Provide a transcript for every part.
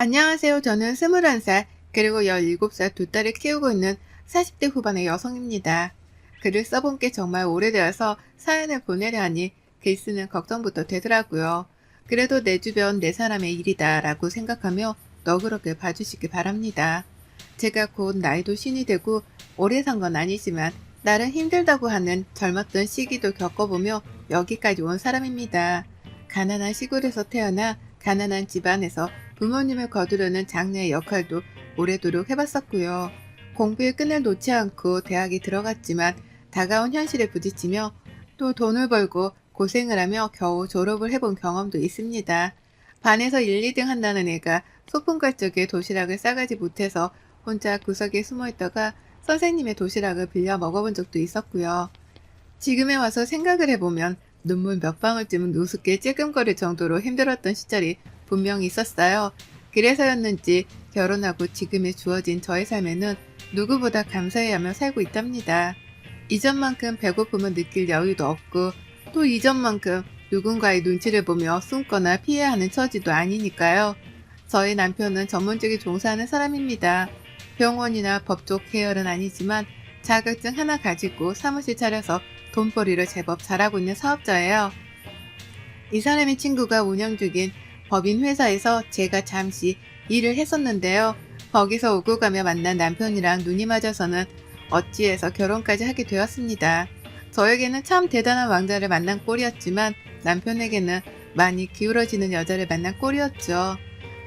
안녕하세요. 저는 21살, 그리고 17살 두 딸을 키우고 있는 40대 후반의 여성입니다. 글을 써본 게 정말 오래되어서 사연을 보내려 하니 글 쓰는 걱정부터 되더라고요. 그래도 내 주변 내 사람의 일이다 라고 생각하며 너그럽게 봐주시기 바랍니다. 제가 곧 나이도 신이 되고 오래 산 건 아니지만 나름 힘들다고 하는 젊었던 시기도 겪어보며 여기까지 온 사람입니다. 가난한 시골에서 태어나 가난한 집안에서 부모님을 거두려는 장녀의 역할도 오래도록 해봤었고요. 공부의 끈을 놓지 않고 대학에 들어갔지만 다가온 현실에 부딪히며 또 돈을 벌고 고생을 하며 겨우 졸업을 해본 경험도 있습니다. 반에서 1, 2등 한다는 애가 소풍 갈 적에 도시락을 싸가지 못해서 혼자 구석에 숨어있다가 선생님의 도시락을 빌려 먹어본 적도 있었고요. 지금에 와서 생각을 해보면 눈물 몇 방울쯤은 우습게 찔끔거릴 정도로 힘들었던 시절이 분명히 있었어요. 그래서였는지 결혼하고 지금에 주어진 저의 삶에는 누구보다 감사해하며 살고 있답니다. 이전만큼 배고픔을 느낄 여유도 없고 또 이전만큼 누군가의 눈치를 보며 숨거나 피해야 하는 처지도 아니니까요. 저희 남편은 전문직에 종사하는 사람입니다. 병원이나 법조 계열은 아니지만 자격증 하나 가지고 사무실 차려서 돈벌이를 제법 잘하고 있는 사업자예요. 이 사람의 친구가 운영 중인 법인 회사에서 제가 잠시 일을 했었는데요. 거기서 오고 가며 만난 남편이랑 눈이 맞아서는 어찌해서 결혼까지 하게 되었습니다. 저에게는 참 대단한 왕자를 만난 꼴이었지만 남편에게는 많이 기울어지는 여자를 만난 꼴이었죠.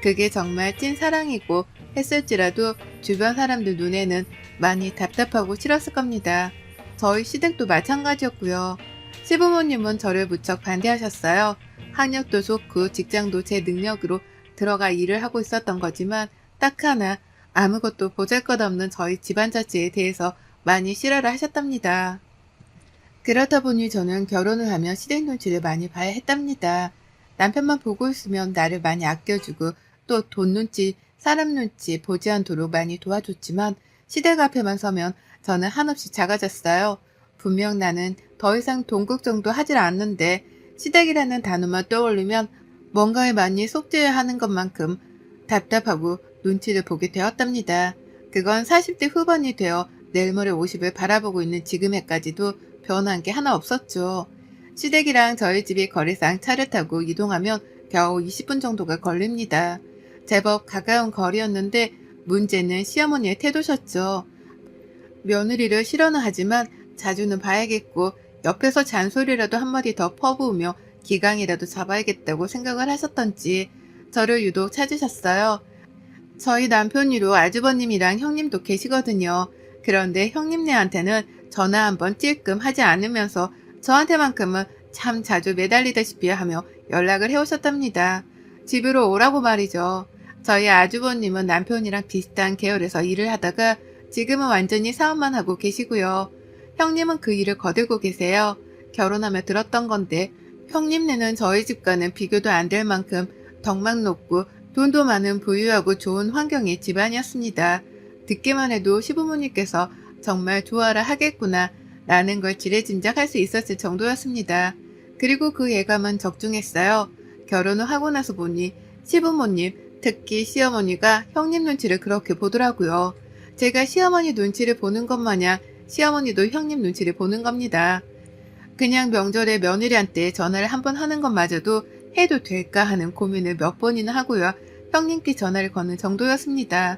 그게 정말 찐 사랑이고 했을지라도 주변 사람들 눈에는 많이 답답하고 싫었을 겁니다. 저희 시댁도 마찬가지였고요. 시부모님은 저를 무척 반대하셨어요. 학력도 좋고 직장도 제 능력으로 들어가 일을 하고 있었던 거지만 딱 하나 아무것도 보잘것없는 저희 집안 자체에 대해서 많이 싫어를 하셨답니다. 그렇다 보니 저는 결혼을 하면 시댁 눈치를 많이 봐야 했답니다. 남편만 보고 있으면 나를 많이 아껴주고 또 돈 눈치, 사람 눈치 보지 않도록 많이 도와줬지만 시댁 앞에만 서면 저는 한없이 작아졌어요. 분명 나는 더 이상 돈 걱정도 하질 않는데 시댁이라는 단어만 떠올리면 뭔가에 많이 속죄해야 하는 것만큼 답답하고 눈치를 보게 되었답니다. 그건 40대 후반이 되어 내일 모레 50을 바라보고 있는 지금에까지도 변한 게 하나 없었죠. 시댁이랑 저희 집이 거리상 차를 타고 이동하면 겨우 20분 정도가 걸립니다. 제법 가까운 거리였는데 문제는 시어머니의 태도셨죠. 며느리를 싫어는 하지만 자주는 봐야겠고 옆에서 잔소리라도 한마디 더 퍼부으며 기강이라도 잡아야겠다고 생각을 하셨던지 저를 유독 찾으셨어요. 저희 남편 위로 아주버님이랑 형님도 계시거든요. 그런데 형님네한테는 전화 한번 찔끔 하지 않으면서 저한테만큼은 참 자주 매달리다시피 하며 연락을 해오셨답니다. 집으로 오라고 말이죠. 저희 아주버님은 남편이랑 비슷한 계열에서 일을 하다가 지금은 완전히 사업만 하고 계시고요. 형님은 그 일을 거들고 계세요. 결혼하며 들었던 건데 형님네는 저희 집과는 비교도 안 될 만큼 덕망 높고 돈도 많은 부유하고 좋은 환경의 집안이었습니다. 듣기만 해도 시부모님께서 정말 좋아라 하겠구나 라는 걸 지레짐작할 수 있었을 정도였습니다. 그리고 그 예감은 적중했어요. 결혼을 하고 나서 보니 시부모님, 특히 시어머니가 형님 눈치를 그렇게 보더라고요. 제가 시어머니 눈치를 보는 것 마냥 시어머니도 형님 눈치를 보는 겁니다. 그냥 명절에 며느리한테 전화를 한 번 하는 것마저도 해도 될까 하는 고민을 몇 번이나 하고요. 형님께 전화를 거는 정도였습니다.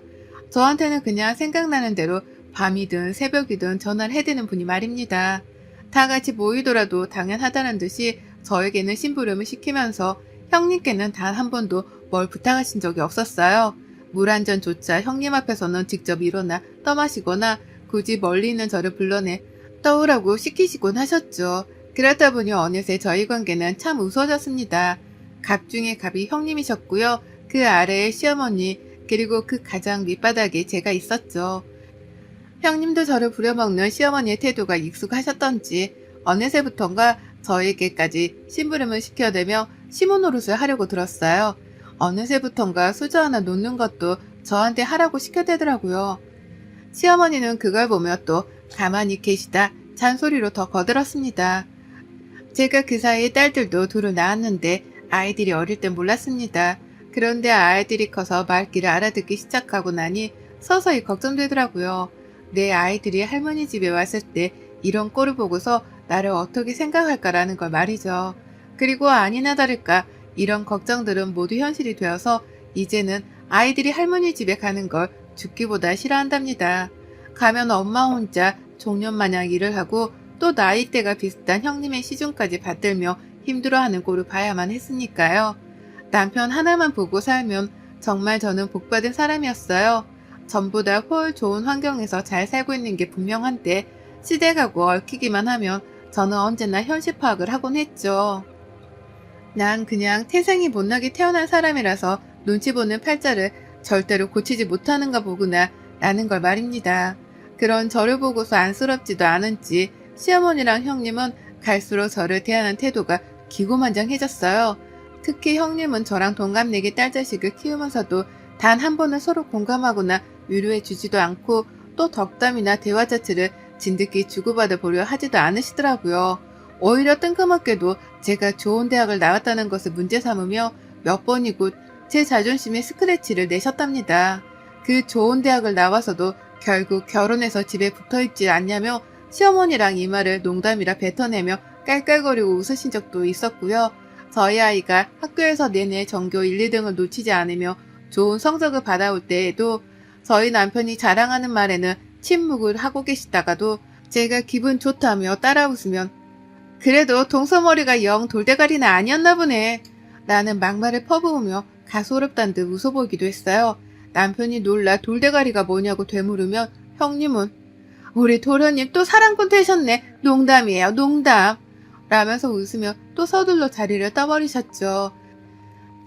저한테는 그냥 생각나는 대로 밤이든 새벽이든 전화를 해대는 분이 말입니다. 다 같이 모이더라도 당연하다는 듯이 저에게는 심부름을 시키면서 형님께는 단 한 번도 뭘 부탁하신 적이 없었어요. 물 한 잔조차 형님 앞에서는 직접 일어나 떠마시거나 굳이 멀리 있는 저를 불러내 떠오라고 시키시곤 하셨죠. 그렇다 보니 어느새 저희 관계는 참 우스워졌습니다. 갑 중에 갑이 형님이셨고요. 그 아래에 시어머니, 그리고 그 가장 밑바닥에 제가 있었죠. 형님도 저를 부려먹는 시어머니의 태도가 익숙하셨던지 어느새부턴가 저에게까지 심부름을 시켜대며 시모 노릇을 하려고 들었어요. 어느새부턴가 수저 하나 놓는 것도 저한테 하라고 시켜대더라고요. 시어머니는 그걸 보며 또 가만히 계시다 잔소리로 더 거들었습니다. 제가 그 사이에 딸들도 둘을 낳았는데 아이들이 어릴 땐 몰랐습니다. 그런데 아이들이 커서 말귀를 알아듣기 시작하고 나니 서서히 걱정되더라고요. 내 아이들이 할머니 집에 왔을 때 이런 꼴을 보고서 나를 어떻게 생각할까라는 걸 말이죠. 그리고 아니나 다를까 이런 걱정들은 모두 현실이 되어서 이제는 아이들이 할머니 집에 가는 걸 죽기보다 싫어한답니다. 가면 엄마 혼자 종년마냥 일을 하고 또 나이대가 비슷한 형님의 시중까지 받들며 힘들어하는 꼴을 봐야만 했으니까요. 남편 하나만 보고 살면 정말 저는 복받은 사람이었어요. 전보다 훨 좋은 환경에서 잘 살고 있는 게 분명한데 시댁하고 얽히기만 하면 저는 언제나 현실 파악을 하곤 했죠. 난 그냥 태생이 못나게 태어난 사람이라서 눈치 보는 팔자를 절대로 고치지 못하는가 보구나 라는 걸 말입니다. 그런 저를 보고서 안쓰럽지도 않은지 시어머니랑 형님은 갈수록 저를 대하는 태도가 기고만장해졌어요. 특히 형님은 저랑 동갑내기 딸자식을 키우면서도 단 한 번은 서로 공감하거나 위로해 주지도 않고 또 덕담이나 대화 자체를 진득히 주고받아 보려 하지도 않으시더라고요. 오히려 뜬금없게도 제가 좋은 대학을 나왔다는 것을 문제 삼으며 몇 번이고 제 자존심에 스크래치를 내셨답니다. 그 좋은 대학을 나와서도 결국 결혼해서 집에 붙어있지 않냐며 시어머니랑 이 말을 농담이라 뱉어내며 깔깔거리고 웃으신 적도 있었고요. 저희 아이가 학교에서 내내 전교 1, 2등을 놓치지 않으며 좋은 성적을 받아올 때에도 저희 남편이 자랑하는 말에는 침묵을 하고 계시다가도 제가 기분 좋다며 따라 웃으면 그래도 동서머리가 영 돌대가리는 아니었나 보네 라는 막말을 퍼부으며 가소롭단 듯 웃어보기도 했어요. 남편이 놀라 돌대가리가 뭐냐고 되물으면 형님은 우리 도련님 또 사랑꾼 되셨네. 농담이에요. 농담. 라면서 웃으며 또 서둘러 자리를 떠버리셨죠.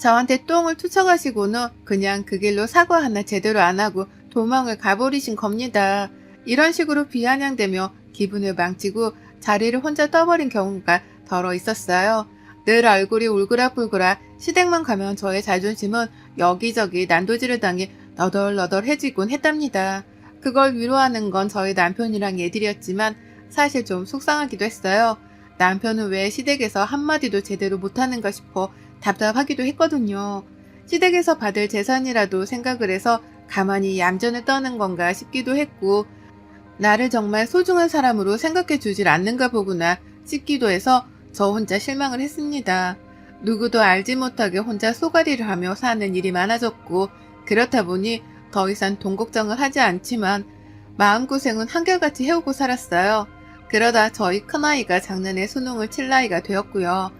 저한테 똥을 투척하시고는 그냥 그 길로 사과 하나 제대로 안 하고 도망을 가버리신 겁니다. 이런 식으로 비아냥대며 기분을 망치고 자리를 혼자 떠버린 경우가 더러 있었어요. 늘 얼굴이 울그락불그락 시댁만 가면 저의 자존심은 여기저기 난도질을 당해 너덜너덜해지곤 했답니다. 그걸 위로하는 건 저희 남편이랑 애들이었지만 사실 좀 속상하기도 했어요. 남편은 왜 시댁에서 한마디도 제대로 못하는가 싶어 답답하기도 했거든요. 시댁에서 받을 재산이라도 생각을 해서 가만히 얌전을 떠는 건가 싶기도 했고 나를 정말 소중한 사람으로 생각해 주질 않는가 보구나 싶기도 해서 저 혼자 실망을 했습니다. 누구도 알지 못하게 혼자 쏘가리를 하며 사는 일이 많아졌고 그렇다 보니 더 이상 돈 걱정을 하지 않지만 마음고생은 한결같이 해오고 살았어요. 그러다 저희 큰아이가 작년에 수능을 칠 나이가 되었고요.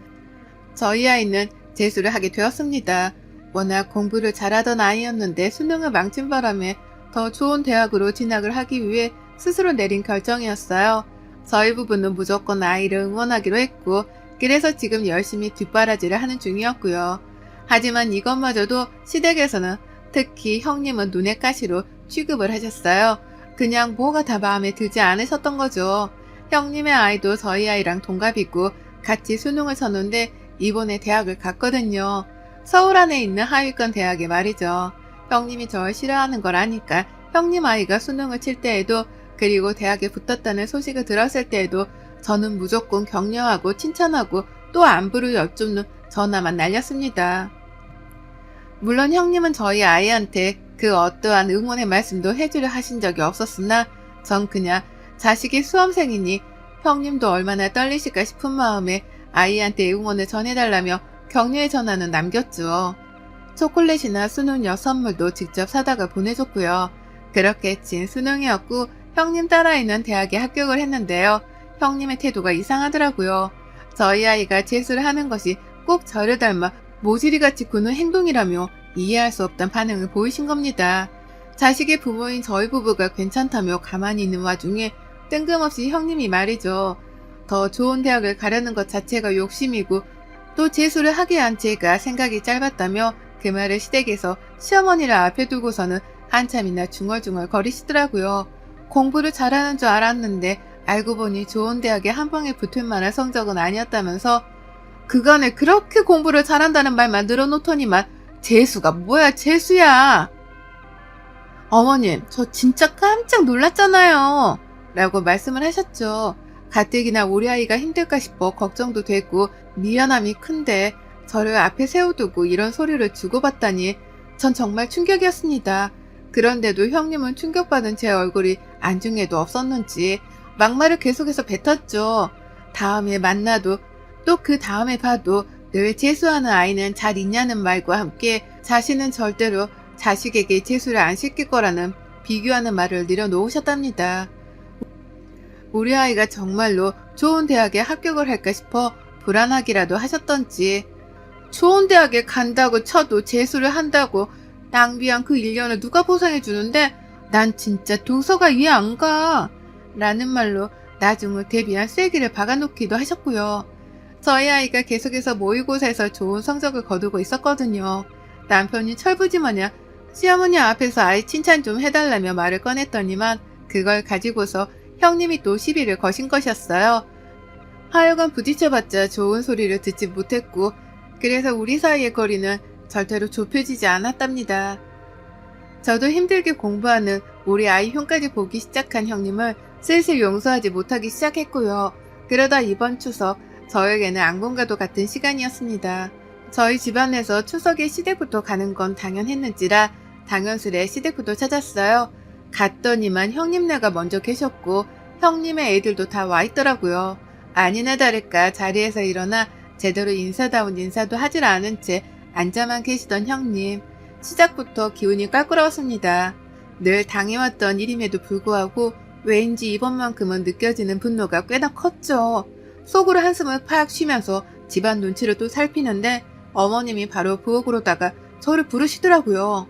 저희 아이는 재수를 하게 되었습니다. 워낙 공부를 잘하던 아이였는데 수능을 망친 바람에 더 좋은 대학으로 진학을 하기 위해 스스로 내린 결정이었어요. 저희 부부는 무조건 아이를 응원하기로 했고 그래서 지금 열심히 뒷바라지를 하는 중이었고요. 하지만 이것마저도 시댁에서는 특히 형님은 눈엣 가시로 취급을 하셨어요. 그냥 뭐가 다 마음에 들지 않으셨던 거죠. 형님의 아이도 저희 아이랑 동갑이고 같이 수능을 쳤는데 이번에 대학을 갔거든요. 서울 안에 있는 하위권 대학에 말이죠. 형님이 저를 싫어하는 걸 아니까 형님 아이가 수능을 칠 때에도 그리고 대학에 붙었다는 소식을 들었을 때에도 저는 무조건 격려하고 칭찬하고 또 안부를 여쭙는 전화만 날렸습니다. 물론 형님은 저희 아이한테 그 어떠한 응원의 말씀도 해주려 하신 적이 없었으나 전 그냥 자식이 수험생이니 형님도 얼마나 떨리실까 싶은 마음에 아이한테 응원을 전해달라며 격려의 전화는 남겼죠. 초콜릿이나 수능여 선물도 직접 사다가 보내줬고요. 그렇게 친 수능이었고 형님 딸아이는 대학에 합격을 했는데요. 형님의 태도가 이상하더라고요. 저희 아이가 재수를 하는 것이 꼭 저를 닮아 모지리같이 구는 행동이라며 이해할 수 없단 반응을 보이신 겁니다. 자식의 부모인 저희 부부가 괜찮다며 가만히 있는 와중에 뜬금없이 형님이 말이죠. 더 좋은 대학을 가려는 것 자체가 욕심이고 또 재수를 하게 한 제가 생각이 짧았다며 그 말을 시댁에서 시어머니를 앞에 두고서는 한참이나 중얼중얼 거리시더라고요. 공부를 잘하는 줄 알았는데 알고 보니 좋은 대학에 한 방에 붙을 만한 성적은 아니었다면서 그간에 그렇게 공부를 잘한다는 말만 늘어놓더니만 재수가 뭐야 재수야. 어머님 저 진짜 깜짝 놀랐잖아요 라고 말씀을 하셨죠. 가뜩이나 우리 아이가 힘들까 싶어 걱정도 되고 미안함이 큰데 저를 앞에 세워두고 이런 소리를 주고받다니 전 정말 충격이었습니다. 그런데도 형님은 충격받은 제 얼굴이 안중에도 없었는지 막말을 계속해서 뱉었죠. 다음에 만나도 또 그 다음에 봐도 늘 재수하는 아이는 잘 있냐는 말과 함께 자신은 절대로 자식에게 재수를 안 시킬 거라는 비교하는 말을 내려놓으셨답니다. 우리 아이가 정말로 좋은 대학에 합격을 할까 싶어 불안하기라도 하셨던지 좋은 대학에 간다고 쳐도 재수를 한다고 낭비한 그 1년을 누가 보상해 주는데 난 진짜 도서가 이해 안 가 라는 말로 나중을 대비한 쐐기를 박아놓기도 하셨고요. 저희 아이가 계속해서 모의고사에서 좋은 성적을 거두고 있었거든요. 남편이 철부지마냥 시어머니 앞에서 아이 칭찬 좀 해달라며 말을 꺼냈더니만 그걸 가지고서 형님이 또 시비를 거신 것이었어요. 하여간 부딪혀봤자 좋은 소리를 듣지 못했고 그래서 우리 사이의 거리는 절대로 좁혀지지 않았답니다. 저도 힘들게 공부하는 우리 아이 흉까지 보기 시작한 형님을 슬슬 용서하지 못하기 시작했고요. 그러다 이번 추석 저에게는 악몽과도 같은 시간이었습니다. 저희 집안에서 추석에 시댁부터 가는 건 당연했는지라 당연스레 시댁부터 찾았어요. 갔더니만 형님네가 먼저 계셨고 형님의 애들도 다 와 있더라고요. 아니나 다를까 자리에서 일어나 제대로 인사다운 인사도 하질 않은 채 앉아만 계시던 형님. 시작부터 기운이 껄끄러웠습니다. 늘 당해왔던 일임에도 불구하고 왠지 이번만큼은 느껴지는 분노가 꽤나 컸죠. 속으로 한숨을 팍 쉬면서 집안 눈치를 또 살피는데 어머님이 바로 부엌으로다가 저를 부르시더라고요.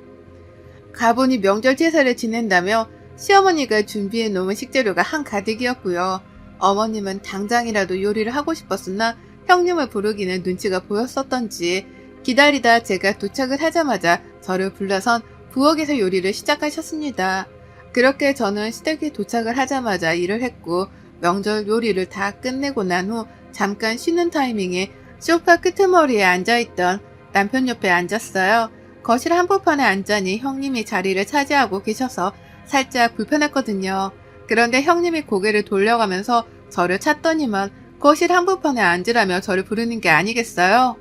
가보니 명절 제사를 지낸다며 시어머니가 준비해 놓은 식재료가 한가득이었고요. 어머님은 당장이라도 요리를 하고 싶었으나 형님을 부르기는 눈치가 보였었던지 기다리다 제가 도착을 하자마자 저를 불러선 부엌에서 요리를 시작하셨습니다. 그렇게 저는 시댁에 도착을 하자마자 일을 했고 명절 요리를 다 끝내고 난 후 잠깐 쉬는 타이밍에 소파 끄트머리에 앉아있던 남편 옆에 앉았어요. 거실 한복판에 앉자니 형님이 자리를 차지하고 계셔서 살짝 불편했거든요. 그런데 형님이 고개를 돌려가면서 저를 찾더니만 거실 한복판에 앉으라며 저를 부르는 게 아니겠어요?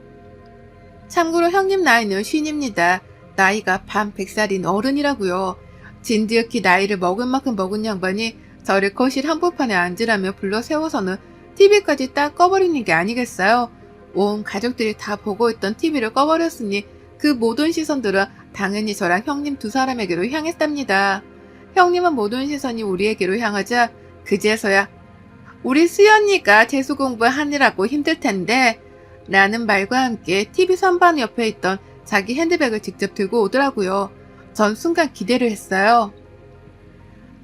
참고로 형님 나이는 쉰입니다. 나이가 반 100살인 어른이라고요. 진드옇게 나이를 먹은 만큼 먹은 양반이 저를 거실 한복판에 앉으라며 불러 세워서는 TV까지 딱 꺼버리는 게 아니겠어요? 온 가족들이 다 보고 있던 TV를 꺼버렸으니 그 모든 시선들은 당연히 저랑 형님 두 사람에게로 향했답니다. 형님은 모든 시선이 우리에게로 향하자 그제서야 우리 수연이가 재수 공부하느라고 힘들 텐데 라는 말과 함께 TV 선반 옆에 있던 자기 핸드백을 직접 들고 오더라고요. 전 순간 기대를 했어요.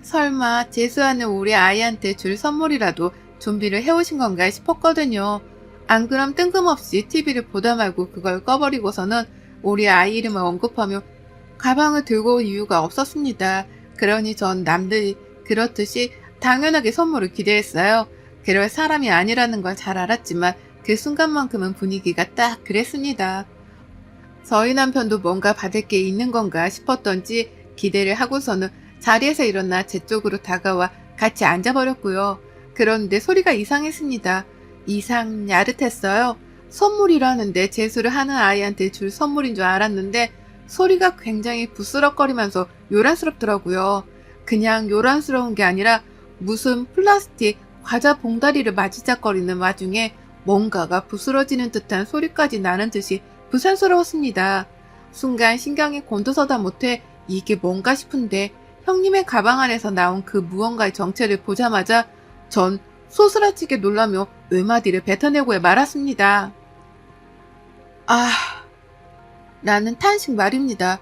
설마 재수하는 우리 아이한테 줄 선물이라도 준비를 해오신 건가 싶었거든요. 안 그럼 뜬금없이 TV를 보다 말고 그걸 꺼버리고서는 우리 아이 이름을 언급하며 가방을 들고 올 이유가 없었습니다. 그러니 전 남들이 그렇듯이 당연하게 선물을 기대했어요. 그럴 사람이 아니라는 걸 잘 알았지만 그 순간만큼은 분위기가 딱 그랬습니다. 저희 남편도 뭔가 받을 게 있는 건가 싶었던지 기대를 하고서는 자리에서 일어나 제 쪽으로 다가와 같이 앉아버렸고요. 그런데 소리가 이상했습니다. 이상 야릇했어요. 선물이라는데 재수를 하는 아이한테 줄 선물인 줄 알았는데 소리가 굉장히 부스럭거리면서 요란스럽더라고요. 그냥 요란스러운 게 아니라 무슨 플라스틱 과자 봉다리를 마지작거리는 와중에 뭔가가 부스러지는 듯한 소리까지 나는 듯이 부산스러웠습니다. 순간 신경이 곤두서다 못해 이게 뭔가 싶은데 형님의 가방 안에서 나온 그 무언가의 정체를 보자마자 전 소스라치게 놀라며 외마디를 뱉어내고 말았습니다. 아... 라는 탄식 말입니다.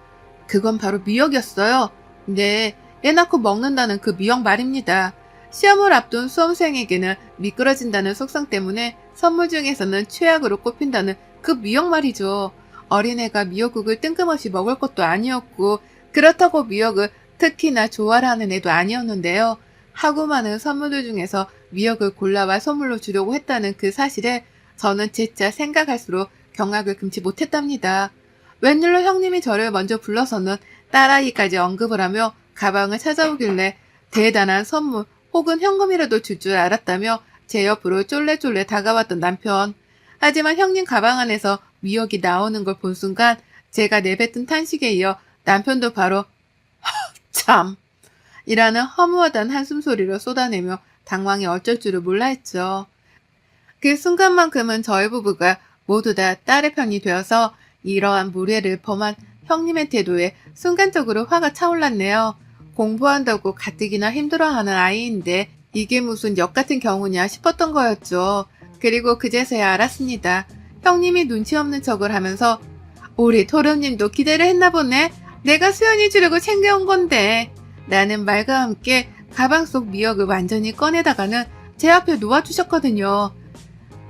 그건 바로 미역이었어요. 네, 애 낳고 먹는다는 그 미역 말입니다. 시험을 앞둔 수험생에게는 미끄러진다는 속성 때문에 선물 중에서는 최악으로 꼽힌다는 그 미역 말이죠. 어린애가 미역국을 뜬금없이 먹을 것도 아니었고 그렇다고 미역을 특히나 좋아하는 애도 아니었는데요. 하고 많은 선물들 중에서 미역을 골라와 선물로 주려고 했다는 그 사실에 저는 재차 생각할수록 경악을 금치 못했답니다. 웬일로 형님이 저를 먼저 불러서는 딸아이까지 언급을 하며 가방을 찾아오길래 대단한 선물 혹은 현금이라도 줄 줄 알았다며 제 옆으로 쫄래쫄래 다가왔던 남편. 하지만 형님 가방 안에서 미역이 나오는 걸 본 순간 제가 내뱉은 탄식에 이어 남편도 바로 참! 이라는 허무하단 한숨소리를 쏟아내며 당황히 어쩔 줄을 몰라 했죠. 그 순간만큼은 저희 부부가 모두 다 딸의 편이 되어서 이러한 무례를 범한 형님의 태도에 순간적으로 화가 차올랐네요. 공부한다고 가뜩이나 힘들어하는 아이인데 이게 무슨 역 같은 경우냐 싶었던 거였죠. 그리고 그제서야 알았습니다. 형님이 눈치 없는 척을 하면서 우리 도련님도 기대를 했나 보네. 내가 수연이 주려고 챙겨온 건데. 라는 말과 함께 가방 속 미역을 완전히 꺼내다가는 제 앞에 놓아주셨거든요.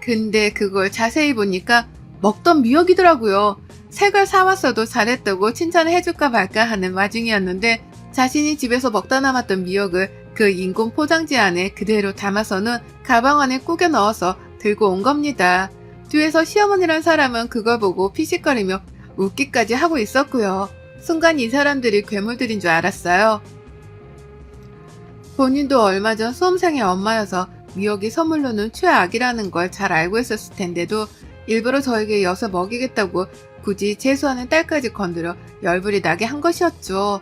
근데 그걸 자세히 보니까 먹던 미역이더라고요. 새 걸 사왔어도 잘했다고 칭찬을 해줄까 말까 하는 와중이었는데 자신이 집에서 먹다 남았던 미역을 그 인공 포장지 안에 그대로 담아서는 가방 안에 꾸겨 넣어서 들고 온 겁니다. 뒤에서 시어머니란 사람은 그걸 보고 피식거리며 웃기까지 하고 있었고요. 순간 이 사람들이 괴물들인 줄 알았어요. 본인도 얼마 전 수험생의 엄마여서 미역이 선물로는 최악이라는 걸 잘 알고 있었을 텐데도 일부러 저에게 엿을 먹이겠다고 굳이 재수하는 딸까지 건드려 열불이 나게 한 것이었죠.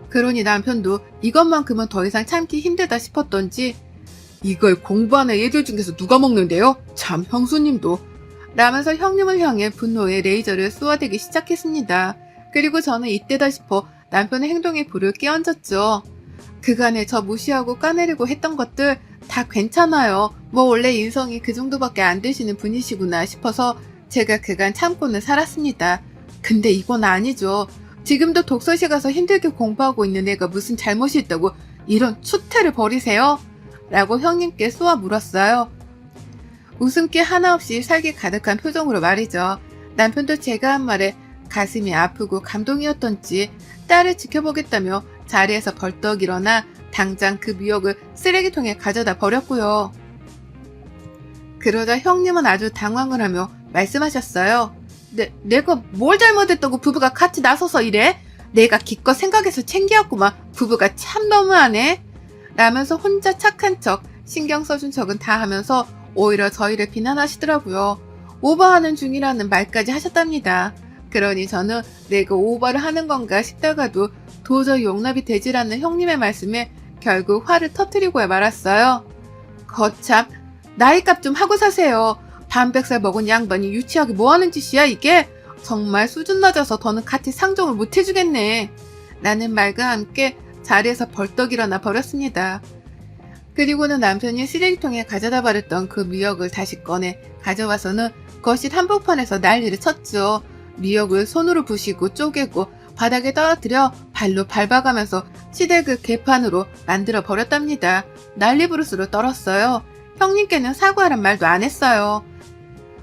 그러니 남편도 이것만큼은 더 이상 참기 힘들다 싶었던지 이걸 공부하는 애들 중에서 누가 먹는데요? 참 형수님도 라면서 형님을 향해 분노의 레이저를 쏘아대기 시작했습니다. 그리고 저는 이때다 싶어 남편의 행동에 불을 끼얹었죠. 그간에 저 무시하고 까내리고 했던 것들 다 괜찮아요. 뭐 원래 인성이 그 정도밖에 안 되시는 분이시구나 싶어서 제가 그간 참고는 살았습니다. 근데 이건 아니죠. 지금도 독서실 가서 힘들게 공부하고 있는 애가 무슨 잘못이 있다고 이런 추태를 벌이세요? 라고 형님께 쏘아 물었어요. 웃음기 하나 없이 살기 가득한 표정으로 말이죠. 남편도 제가 한 말에 가슴이 아프고 감동이었던지 딸을 지켜보겠다며 자리에서 벌떡 일어나 당장 그 미역을 쓰레기통에 가져다 버렸고요. 그러자 형님은 아주 당황을 하며 말씀하셨어요. 내가 뭘 잘못했다고 부부가 같이 나서서 이래? 내가 기껏 생각해서 챙겨왔구만. 부부가 참 너무하네. 라면서 혼자 착한 척, 신경 써준 척은 다 하면서 오히려 저희를 비난하시더라고요. 오버하는 중이라는 말까지 하셨답니다. 그러니 저는 내가 오버를 하는 건가 싶다가도 도저히 용납이 되질 않는 형님의 말씀에 결국 화를 터뜨리고야 말았어요. 거참, 나이값 좀 하고 사세요. 반백살 먹은 양반이 유치하게 뭐하는 짓이야 이게? 정말 수준 낮아서 더는 같이 상종을 못 해주겠네. 라는 말과 함께 자리에서 벌떡 일어나 버렸습니다. 그리고는 남편이 쓰레기통에 가져다 버렸던 그 미역을 다시 꺼내 가져와서는 거실 한복판에서 난리를 쳤죠. 미역을 손으로 부시고 쪼개고 바닥에 떨어뜨려 발로 밟아가면서 시댁을 개판으로 만들어 버렸답니다. 난리부르스로 떨었어요. 형님께는 사과하란 말도 안 했어요.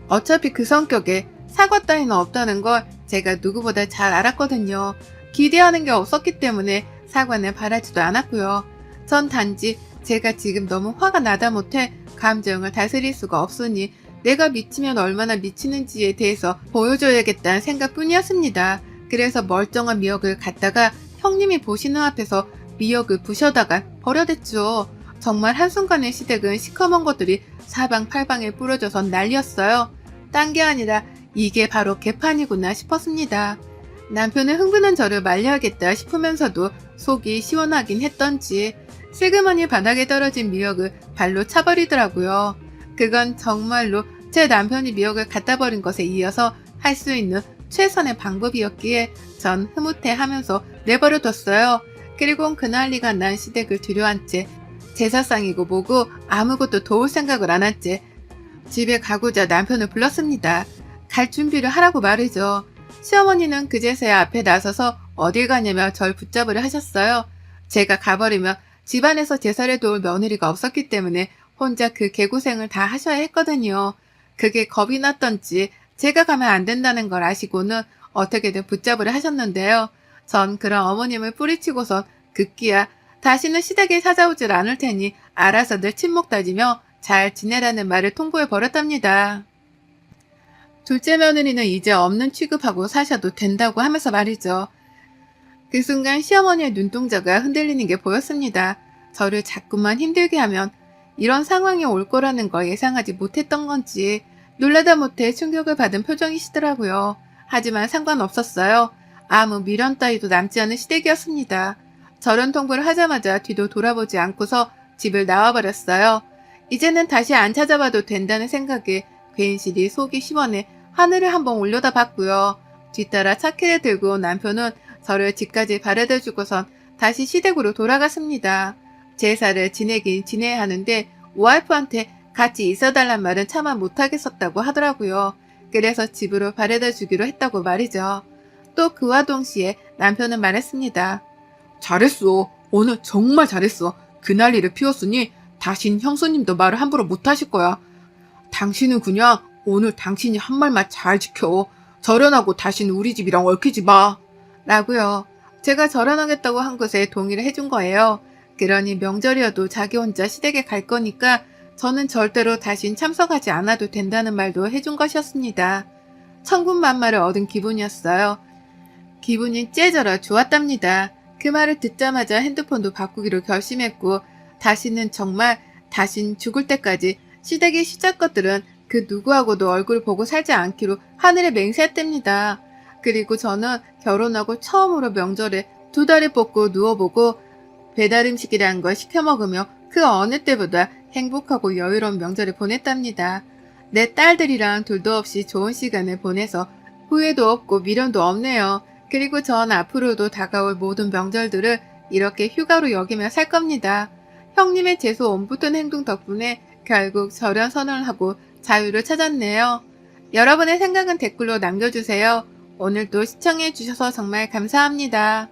어차피 그 성격에 사과 따위는 없다는 걸 제가 누구보다 잘 알았거든요. 기대하는 게 없었기 때문에 사과는 바라지도 않았고요. 전 단지 제가 지금 너무 화가 나다 못해 감정을 다스릴 수가 없으니 내가 미치면 얼마나 미치는지에 대해서 보여줘야겠다는 생각뿐이었습니다. 그래서 멀쩡한 미역을 갖다가 형님이 보시는 앞에서 미역을 부셔다가 버려댔죠. 정말 한순간에 시댁은 시커먼 것들이 사방팔방에 뿌려져서 난리였어요. 딴 게 아니라 이게 바로 개판이구나 싶었습니다. 남편은 흥분한 저를 말려야겠다 싶으면서도 속이 시원하긴 했던지 슬그머니 바닥에 떨어진 미역을 발로 차버리더라고요. 그건 정말로 제 남편이 미역을 갖다 버린 것에 이어서 할 수 있는 최선의 방법이었기에 전 흐뭇해하면서 내버려뒀어요. 그리고 그 난리가 난 시댁을 들여앉 채 제사상이고 뭐고 아무것도 도울 생각을 안 한 채 집에 가고자 남편을 불렀습니다. 갈 준비를 하라고 말이죠. 시어머니는 그제서야 앞에 나서서 어딜 가냐며 절 붙잡으려 하셨어요. 제가 가버리면 집안에서 제사를 도울 며느리가 없었기 때문에 혼자 그 개고생을 다 하셔야 했거든요. 그게 겁이 났던지 제가 가면 안 된다는 걸 아시고는 어떻게든 붙잡으려 하셨는데요. 전 그런 어머님을 뿌리치고선 급기야 다시는 시댁에 찾아오질 않을 테니 알아서 늘 침묵 다지며 잘 지내라는 말을 통보해 버렸답니다. 둘째 며느리는 이제 없는 취급하고 사셔도 된다고 하면서 말이죠. 그 순간 시어머니의 눈동자가 흔들리는 게 보였습니다. 저를 자꾸만 힘들게 하면 이런 상황이 올 거라는 걸 예상하지 못했던 건지 놀라다 못해 충격을 받은 표정이시더라고요. 하지만 상관없었어요. 아무 미련 따위도 남지 않은 시댁이었습니다. 저런 통보를 하자마자 뒤도 돌아보지 않고서 집을 나와버렸어요. 이제는 다시 안 찾아봐도 된다는 생각에 괜시리 속이 시원해 하늘을 한번 올려다봤고요. 뒤따라 차키를 들고 남편은 저를 집까지 바래다 주고선 다시 시댁으로 돌아갔습니다. 제사를 지내긴 지내야 하는데 와이프한테 같이 있어달란 말은 차마 못하겠었다고 하더라고요. 그래서 집으로 바래다 주기로 했다고 말이죠. 또 그와 동시에 남편은 말했습니다. 잘했어. 오늘 정말 잘했어. 그날 일을 피웠으니 다신 형수님도 말을 함부로 못하실 거야. 당신은 그냥 오늘 당신이 한 말만 잘 지켜. 절연하고 다신 우리 집이랑 얽히지 마. 라고요. 제가 절연하겠다고 한 것에 동의를 해준 거예요. 그러니 명절이어도 자기 혼자 시댁에 갈 거니까 저는 절대로 다신 참석하지 않아도 된다는 말도 해준 것이었습니다. 천군만마를 얻은 기분이었어요. 기분이 째져라 좋았답니다. 그 말을 듣자마자 핸드폰도 바꾸기로 결심했고 다신 죽을 때까지 시댁의 시작 것들은 그 누구하고도 얼굴 보고 살지 않기로 하늘에 맹세했답니다. 그리고 저는 결혼하고 처음으로 명절에 2다리 뻗고 누워보고 배달음식이라는 걸 시켜 먹으며 그 어느 때보다 행복하고 여유로운 명절을 보냈답니다. 내 딸들이랑 둘도 없이 좋은 시간을 보내서 후회도 없고 미련도 없네요. 그리고 전 앞으로도 다가올 모든 명절들을 이렇게 휴가로 여기며 살 겁니다. 형님의 재수 옴붙은 행동 덕분에 결국 절연 선언을 하고 자유를 찾았네요. 여러분의 생각은 댓글로 남겨주세요. 오늘도 시청해주셔서 정말 감사합니다.